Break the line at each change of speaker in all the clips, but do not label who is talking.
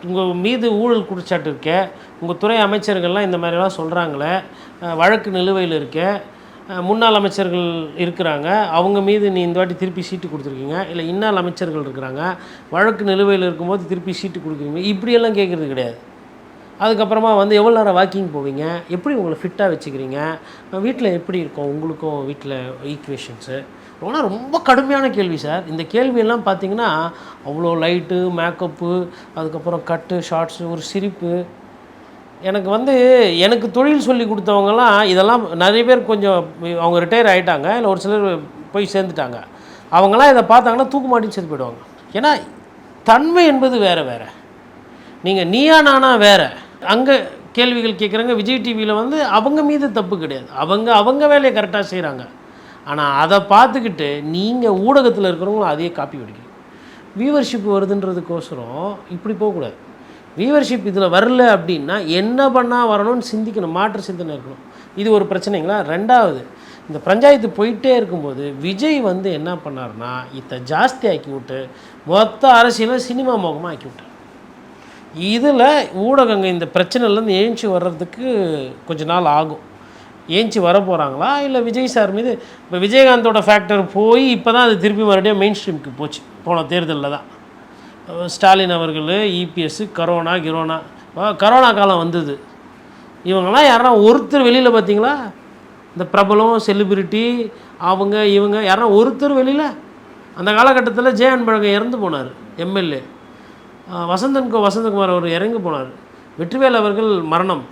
உங்கள் மீது ஊழல் குற்றச்சாட்டு இருக்கே, உங்கள் துறை அமைச்சர்கள்லாம் இந்த மாதிரிலாம் சொல்கிறாங்களே, வழக்கு நிலுவையில் இருக்கே, முன்னாள் அமைச்சர்கள் இருக்கிறாங்க, அவங்க மீது நீ இந்த வாட்டி திருப்பி சீட்டு கொடுத்துருக்கீங்க, இல்லை இன்னாள் அமைச்சர்கள் இருக்கிறாங்க, வழக்கு நிலுவையில் இருக்கும்போது திருப்பி சீட்டு கொடுக்குறீங்க, இப்படியெல்லாம் கேட்குறது கிடையாது. அதுக்கப்புறமா வந்து எவ்வளோ நேரம் வாக்கிங் போவீங்க, எப்படி உங்களை ஃபிட்டாக வச்சுக்கிறீங்க, வீட்டில் எப்படி இருக்கும் உங்களுக்கும் வீட்டில் ஈக்குவேஷன்ஸு, ரொம்ப கடுமையான கேள்வி சார். இந்த கேள்வியெல்லாம் பார்த்தீங்கன்னா அவ்வளோ லைட்டு, மேக்கப்பு, அதுக்கப்புறம் கட்டு, ஷார்ட்ஸு, ஒரு சிரிப்பு. எனக்கு தொழில் சொல்லி கொடுத்தவங்கலாம் இதெல்லாம் நிறைய பேர் கொஞ்சம் அவங்க ரிட்டையர் ஆகிட்டாங்க, இல்லை ஒரு சிலர் போய் சேர்ந்துட்டாங்க. அவங்களாம் இதை பார்த்தாங்கன்னா தூக்கு மாட்டின்னு செத்து போயிடுவாங்க. ஏன்னா தன்மை என்பது வேறு வேறு. நீங்கள் நீயா நானா வேறு. அங்கே கேள்விகள் கேட்குறாங்க. விஜய் டிவியில் வந்து அவங்க மீது தப்பு கிடையாது, அவங்க வேலையை கரெக்டாக செய்கிறாங்க. ஆனால் அதை பார்த்துக்கிட்டு நீங்கள் ஊடகத்தில் இருக்கிறவங்களும் அதையே காப்பி அடிக்கணும். வியூவர்ஷிப் வருதுன்றதுக்கோசரம் இப்படி போகக்கூடாது. வியூவர்ஷிப் இதில் வரல அப்படின்னா என்ன பண்ணால் வரணும்னு சிந்திக்கணும், மாற்று சிந்தனை இருக்கணும். இது ஒரு பிரச்சனைங்களா. ரெண்டாவது, இந்த பஞ்சாயத்து போயிட்டே இருக்கும்போது விஜய் வந்து என்ன பண்ணார்னா இதை ஜாஸ்தி ஆக்கி விட்டு மொத்த அரசியலை சினிமா மோகமாக ஆக்கி விட்டார். இதில் ஊடகங்கள் இந்த பிரச்சனைலேருந்து ஏஞ்சி வர்றதுக்கு கொஞ்ச நாள் ஆகும். ஏஞ்சி வர போகிறாங்களா, இல்லை விஜய் சார் மீது இப்போ விஜயகாந்தோட ஃபேக்டர் போய் இப்போ தான் அது திருப்பி மறுபடியும் மெயின் ஸ்ட்ரீமுக்கு போச்சு. போன தேர்தலில் தான் ஸ்டாலின் அவர்கள், இபிஎஸ், கரோனா காலம் வந்தது. இவங்கெல்லாம் யாருன்னா ஒருத்தர் வெளியில் பார்த்தீங்களா? இந்த பிரபலம், செலிபிரிட்டி, இவங்க யாருன்னா ஒருத்தர் வெளியில்? அந்த காலகட்டத்தில் ஜே அன்பழகன் இறந்து போனார், எம்எல்ஏ. வசந்தகுமார் அவர் இறங்கி போனார். வெற்றிவேல் அவர்கள் மரணம்.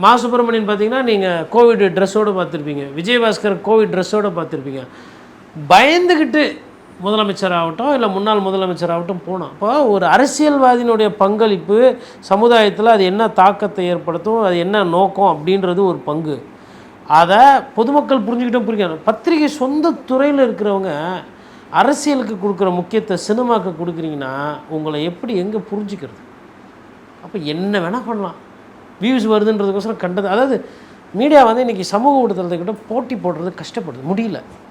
மா சுப்பிரமணியன் பார்த்தீங்கன்னா நீங்கள் கோவிட் ட்ரெஸ்ஸோடு பார்த்துருப்பீங்க. விஜயபாஸ்கர் கோவிட் ட்ரெஸ்ஸோடு பார்த்துருப்பீங்க. பயந்துக்கிட்டு முதலமைச்சராகட்டும் இல்லை முன்னாள் முதலமைச்சராகட்டும் போனோம். அப்போ ஒரு அரசியல்வாதியினுடைய பங்களிப்பு சமுதாயத்தில் அது என்ன தாக்கத்தை ஏற்படுத்தும், அது என்ன நோக்கம் அப்படின்றது ஒரு பங்கு. அதை பொதுமக்கள் புரிஞ்சுக்கிட்டும் புரியாது. பத்திரிகை சொந்த துறையில் இருக்கிறவங்க அரசியலுக்கு கொடுக்குற முக்கியத்தை சினிமாவுக்கு கொடுக்குறீங்கன்னா உங்களை எப்படி எங்கே புரிஞ்சுக்கிறது? அப்போ என்ன வேணால் பண்ணலாம், வியூஸ் வருதுன்றதுக்கோசரம் கண்டது. அதாவது மீடியா வந்து இன்றைக்கி சமூக ஊடகத்துக்கிட்ட போட்டி போடுறது கஷ்டப்படுது, முடியல.